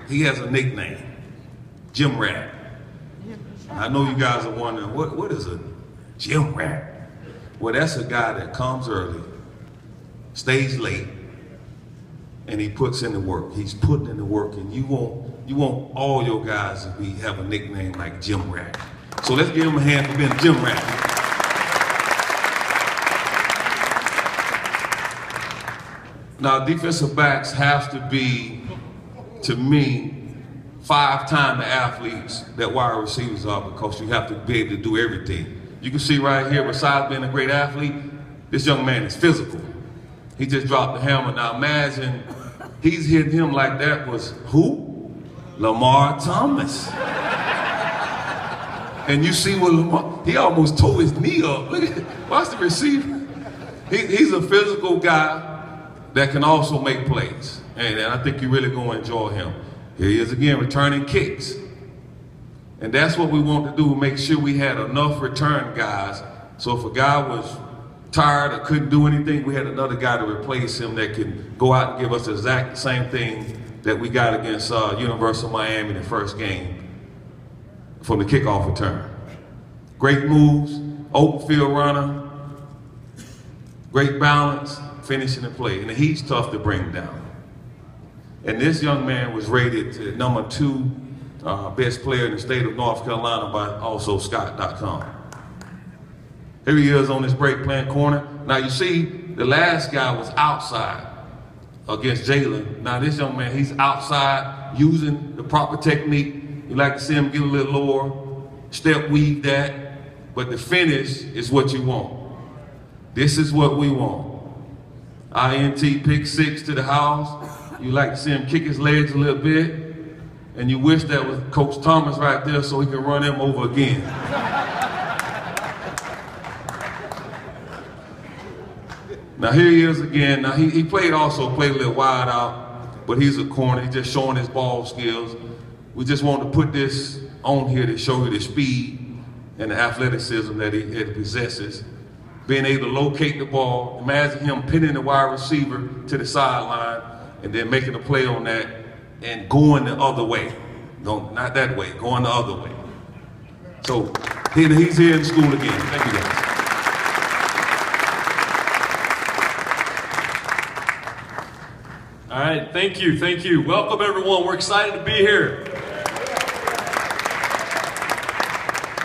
he has a nickname, Gym Rat. I know you guys are wondering, what is a gym rat? Well, that's a guy that comes early, stays late, and he puts in the work. He's putting in the work, and you want all your guys to have a nickname like Gym Rat. So let's give him a hand for being a Gym Rat. Now, defensive backs have to be, to me, 5 times the athletes that wide receivers are, because you have to be able to do everything. You can see right here, besides being a great athlete, this young man is physical. He just dropped the hammer. Now imagine he's hitting him like that was who? Lamar Thomas. And you see what Lamar, he almost tore his knee up. Look at, watch the receiver. He's a physical guy that can also make plays. And I think you're really going to enjoy him. Here he is again, returning kicks. And that's what we want to do, make sure we had enough return guys. So if a guy was tired or couldn't do anything, we had another guy to replace him that can go out and give us the exact same thing that we got against University of Miami in the first game from the kickoff return. Great moves, open field runner, great balance, finishing the play. And he's tough to bring down. And this young man was rated #2 best player in the state of North Carolina by also Scott.com. Here he is on this break playing corner. Now you see, the last guy was outside against Jalen. Now this young man, he's outside using the proper technique. You like to see him get a little lower, step weave that, but the finish is what you want. This is what we want. INT pick 6 to the house. You like to see him kick his legs a little bit, and you wish that was Coach Thomas right there so he can run him over again. Now here he is again. Now he played a little wide out, but he's a corner. He's just showing his ball skills. We just want to put this on here to show you the speed and the athleticism that he possesses. Being able to locate the ball. Imagine him pinning the wide receiver to the sideline and then making a play on that and going the other way. No, not that way, going the other way. So he's here in school again. Thank you guys. All right, thank you, thank you. Welcome everyone, we're excited to be here.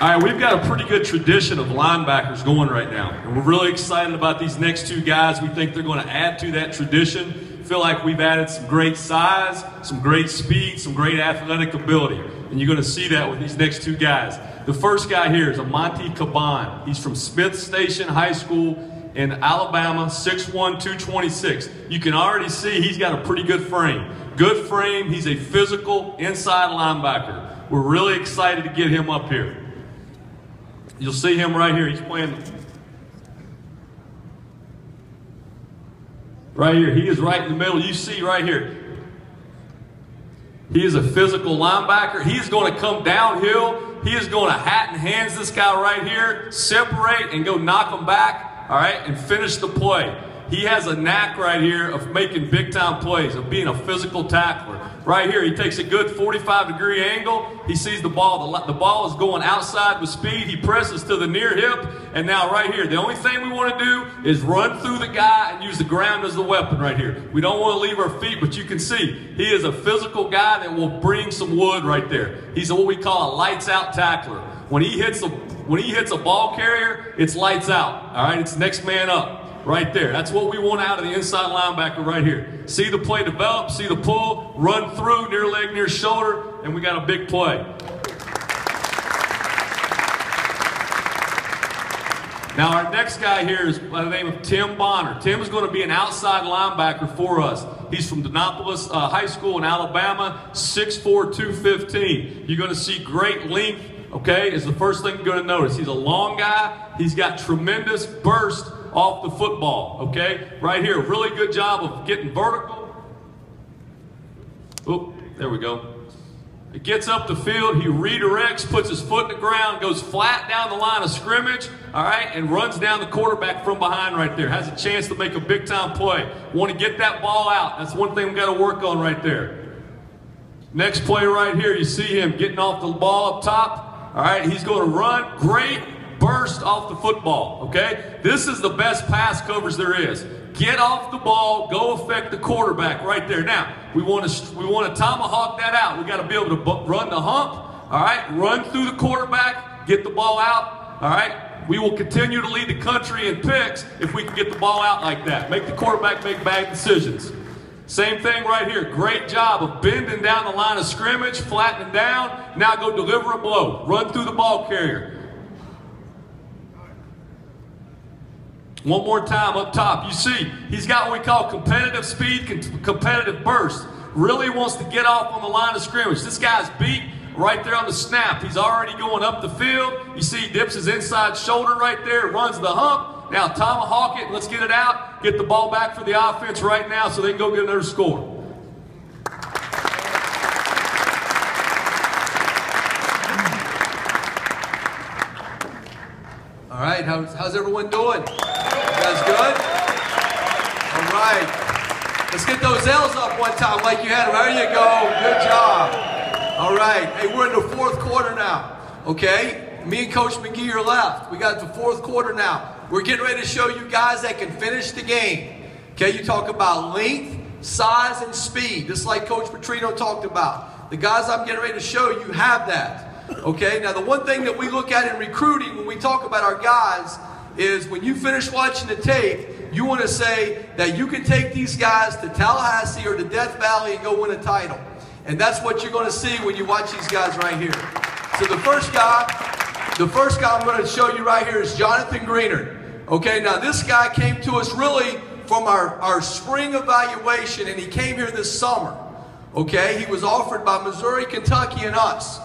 All right, we've got a pretty good tradition of linebackers going right now. And we're really excited about these next 2 guys. We think they're going to add to that tradition. Feel like we've added some great size, some great speed, some great athletic ability. And you're going to see that with these next 2 guys. The first guy here is a Monte Caban. He's from Smith Station High School in Alabama, 6'1", 226. You can already see he's got a pretty good frame. Good frame, he's a physical inside linebacker. We're really excited to get him up here. You'll see him right here, he's playing right here. He is right in the middle. You see right here. He is a physical linebacker. He is going to come downhill. He is going to hat and hands this guy right here, separate and go knock him back, all right, and finish the play. He has a knack right here of making big-time plays, of being a physical tackler. Right here, he takes a good 45-degree angle. He sees the ball. The ball is going outside with speed. He presses to the near hip. And now right here, the only thing we want to do is run through the guy and use the ground as the weapon right here. We don't want to leave our feet, but you can see he is a physical guy that will bring some wood right there. He's what we call a lights-out tackler. When he hits a ball carrier, it's lights out. All right, it's next man up. Right there. That's what we want out of the inside linebacker right here. See the play develop, see the pull, run through, near leg, near shoulder, and we got a big play. Now our next guy here is by the name of Tim Bonner. Tim is going to be an outside linebacker for us. He's from Denapolis High School in Alabama, 6'4", 215. You're going to see great length, okay, is the first thing you're going to notice. He's a long guy. He's got tremendous burst off the football, okay? Right here, really good job of getting vertical. Oop, there we go. He gets up the field, he redirects, puts his foot in the ground, goes flat down the line of scrimmage, all right, and runs down the quarterback from behind right there. Has a chance to make a big-time play. Want to get that ball out. That's one thing we've got to work on right there. Next play right here, you see him getting off the ball up top. All right, he's going to run. Great burst off the football, okay? This is the best pass coverage there is. Get off the ball, go affect the quarterback right there. Now, we want to tomahawk that out. We got to be able to run the hump, all right? Run through the quarterback, get the ball out, all right? We will continue to lead the country in picks if we can get the ball out like that. Make the quarterback make bad decisions. Same thing right here. Great job of bending down the line of scrimmage, flattening down. Now go deliver a blow. Run through the ball carrier. One more time up top. You see, he's got what we call competitive speed, competitive burst. Really wants to get off on the line of scrimmage. This guy's beat right there on the snap. He's already going up the field. You see he dips his inside shoulder right there, runs the hump. Now tomahawk it. Let's get it out. Get the ball back for the offense right now so they can go get another score. All right, how's everyone doing? You guys good? All right. Let's get those L's up one time like you had them. There you go. Good job. All right. Hey, we're in the fourth quarter now. Okay? Me and Coach McGee are left. We got the fourth quarter now. We're getting ready to show you guys that can finish the game. Okay? You talk about length, size, and speed. Just like Coach Petrino talked about. The guys I'm getting ready to show you have that. Okay? Now, the one thing that we look at in recruiting when we talk about our guys is when you finish watching the tape, you want to say that you can take these guys to Tallahassee or to Death Valley and go win a title. And that's what you're going to see when you watch these guys right here. So the first guy I'm going to show you right here is Jonathan Greenert. Okay, now this guy came to us really from our spring evaluation, and he came here this summer. Okay, he was offered by Missouri, Kentucky, and us.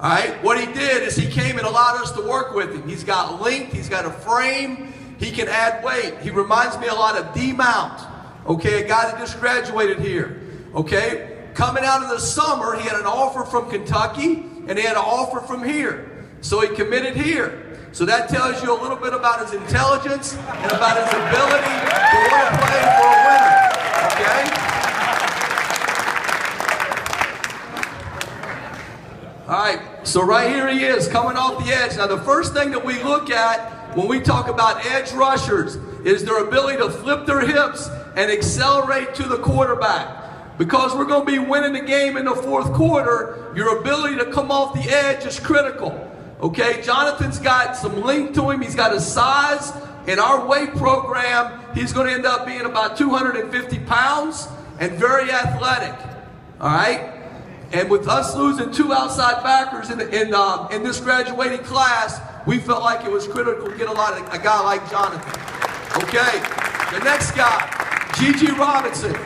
All right, what he did is he came and allowed us to work with him. He's got length, he's got a frame, he can add weight. He reminds me a lot of D-Mount, okay, a guy that just graduated here, okay? Coming out of the summer, he had an offer from Kentucky, and he had an offer from here. So he committed here. So that tells you a little bit about his intelligence and about his ability to want to play for a winner, okay? All right, so right here he is, coming off the edge. Now, the first thing that we look at when we talk about edge rushers is their ability to flip their hips and accelerate to the quarterback. Because we're going to be winning the game in the fourth quarter, your ability to come off the edge is critical. Okay, Jonathan's got some length to him. He's got a size. In our weight program, he's going to end up being about 250 pounds and very athletic. All right? And with us losing 2 outside backers in this graduating class, we felt like it was critical to get a guy like Jonathan. Okay, the next guy, Gigi Robertson.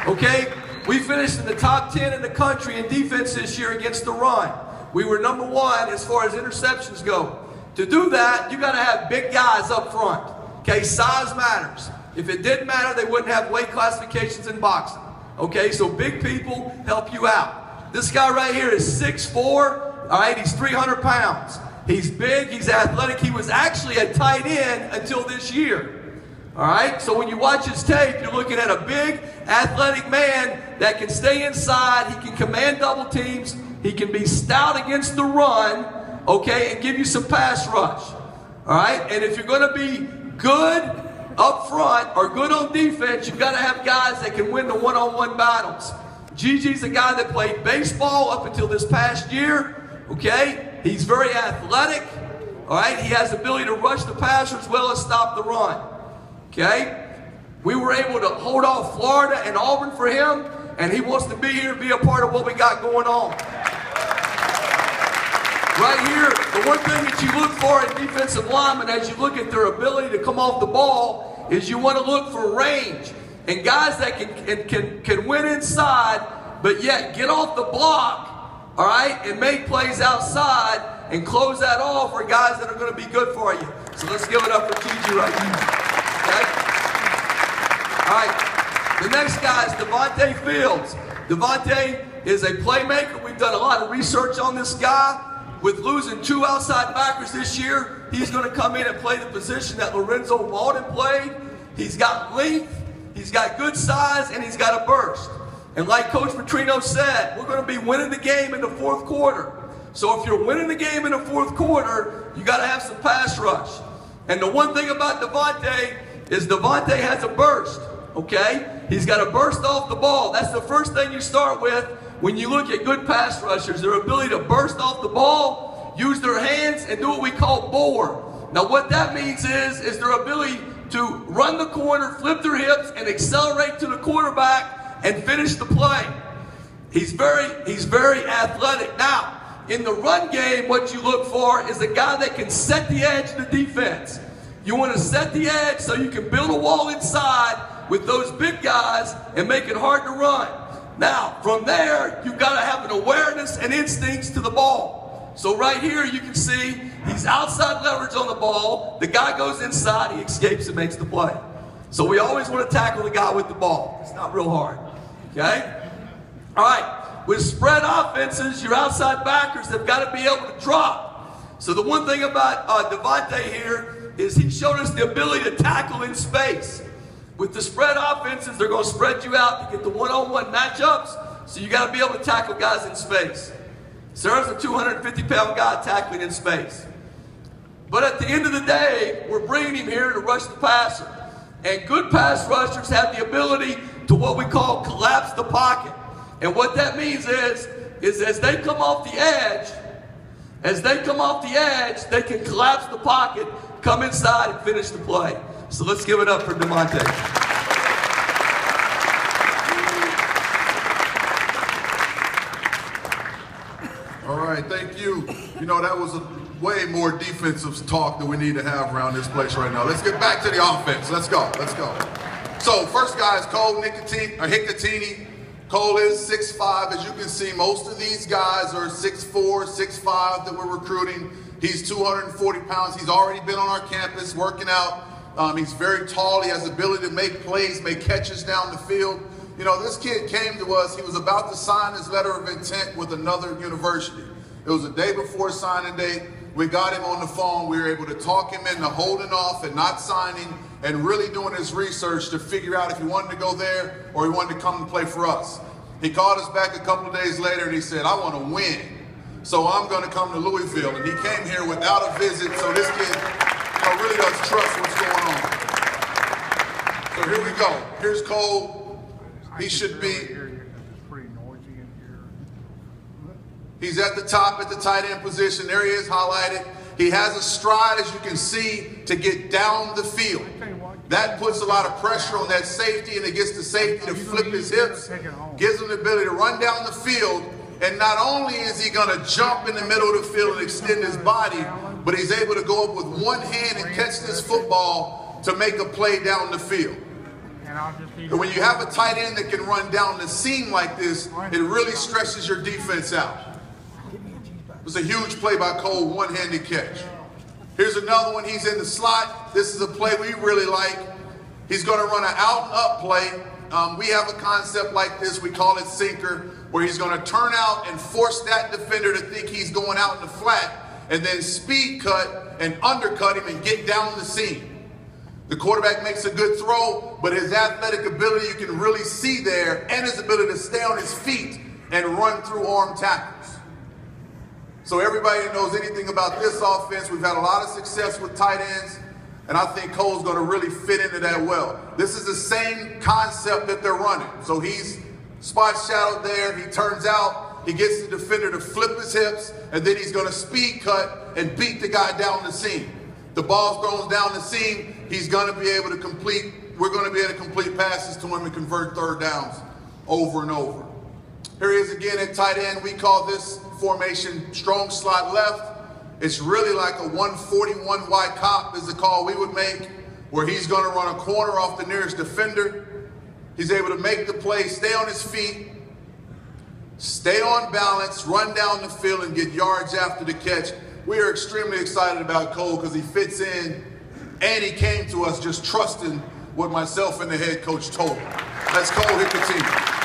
Okay, we finished in the top 10 in the country in defense this year against the run. We were number 1 as far as interceptions go. To do that, you got to have big guys up front. Okay, size matters. If it didn't matter, they wouldn't have weight classifications in boxing. Okay, so big people help you out. This guy right here is 6'4", all right, he's 300 pounds. He's big, he's athletic. He was actually a tight end until this year, all right? So when you watch his tape, you're looking at a big, athletic man that can stay inside, he can command double teams, he can be stout against the run, okay, and give you some pass rush, all right? And if you're going to be good up front or good on defense, you've got to have guys that can win the one-on-one battles. Gigi's a guy that played baseball up until this past year, okay? He's very athletic, all right? He has the ability to rush the passer as well as stop the run, okay? We were able to hold off Florida and Auburn for him, and he wants to be here to be a part of what we got going on. Right here, the one thing that you look for in defensive linemen as you look at their ability to come off the ball is you want to look for range. And guys that can win inside, but yet get off the block, all right, and make plays outside and close that off are guys that are going to be good for you. So let's give it up for Gigi right here. Okay? All right. The next guy is Devante Fields. Devante is a playmaker. We've done a lot of research on this guy. With losing 2 outside backers this year, he's going to come in and play the position that Lorenzo Malden played. He's got length. He's got good size, and he's got a burst. And like Coach Petrino said, we're going to be winning the game in the fourth quarter. So if you're winning the game in the fourth quarter, you got to have some pass rush. And the one thing about Devante is Devante has a burst, okay? He's got a burst off the ball. That's the first thing you start with when you look at good pass rushers, their ability to burst off the ball, use their hands, and do what we call bore. Now what that means is their ability to run the corner, flip their hips, and accelerate to the quarterback and finish the play. He's very athletic. Now, in the run game, what you look for is a guy that can set the edge of the defense. You want to set the edge so you can build a wall inside with those big guys and make it hard to run. Now, from there, you've got to have an awareness and instincts to the ball. So right here, you can see he's outside leverage on the ball. The guy goes inside, he escapes and makes the play. So we always want to tackle the guy with the ball. It's not real hard, okay? All right. With spread offenses, your outside backers have got to be able to drop. So the one thing about Devante here is he showed us the ability to tackle in space. With the spread offenses, they're going to spread you out to get the one-on-one matchups, so you got to be able to tackle guys in space. Sarah's a 250-pound guy tackling in space. But at the end of the day, we're bringing him here to rush the passer. And good pass rushers have the ability to what we call collapse the pocket. And what that means is as they come off the edge, they can collapse the pocket, come inside, and finish the play. So let's give it up for Devante. All right, thank you. You know, that was a way more defensive talk than we need to have around this place right now. Let's get back to the offense. Let's go. So first guy is Cole Nicotini. Cole is 6'5". As you can see, most of these guys are 6'4", 6'5" that we're recruiting. He's 240 pounds. He's already been on our campus working out. He's very tall. He has the ability to make plays, make catches down the field. You know, this kid came to us. He was about to sign his letter of intent with another university. It was the day before signing day. We got him on the phone. We were able to talk him into holding off and not signing and really doing his research to figure out if he wanted to go there or he wanted to come and play for us. He called us back a couple of days later and he said, I want to win, so I'm going to come to Louisville. And he came here without a visit, so this kid really does trust what's going on. So here we go. Here's Cole. He should be. He's at the top at the tight end position. There he is, highlighted. He has a stride, as you can see, to get down the field. That puts a lot of pressure on that safety, and it gets the safety to flip his hips, gives him the ability to run down the field, and not only is he going to jump in the middle of the field and extend his body, but he's able to go up with one hand and catch this football to make a play down the field. And when you have a tight end that can run down the seam like this, it really stretches your defense out. It was a huge play by Cole, one-handed catch. Here's another one. He's in the slot. This is a play we really like. He's going to run an out-and-up play. We have a concept like this. We call it sinker, where he's going to turn out and force that defender to think he's going out in the flat, and then speed cut and undercut him and get down the seam. The quarterback makes a good throw, but his athletic ability you can really see there, and his ability to stay on his feet and run through arm tackles. So everybody that knows anything about this offense, we've had a lot of success with tight ends, and I think Cole's going to really fit into that well. This is the same concept that they're running. So he's spot shadowed there. He turns out, he gets the defender to flip his hips, and then he's going to speed cut and beat the guy down the seam. The ball's thrown down the seam. He's going to be able to complete, we're going to be able to complete passes to him and convert third downs over and over. Here he is again at tight end. We call this formation strong slot left. It's really like a 141 wide cop is the call we would make, where he's going to run a corner off the nearest defender. He's able to make the play, stay on his feet, stay on balance, run down the field, and get yards after the catch. We are extremely excited about Cole because he fits in, and he came to us just trusting what myself and the head coach told him. Let's Cole hit the team.